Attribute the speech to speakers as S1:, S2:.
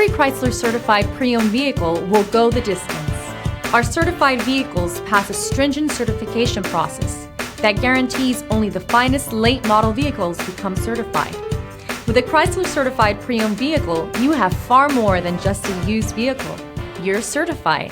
S1: Every Chrysler certified pre-owned vehicle will go the distance. Our certified vehicles pass a stringent certification process that guarantees only the finest late model vehicles become certified. With a Chrysler certified pre-owned vehicle, you have far more than just a used vehicle. You're certified.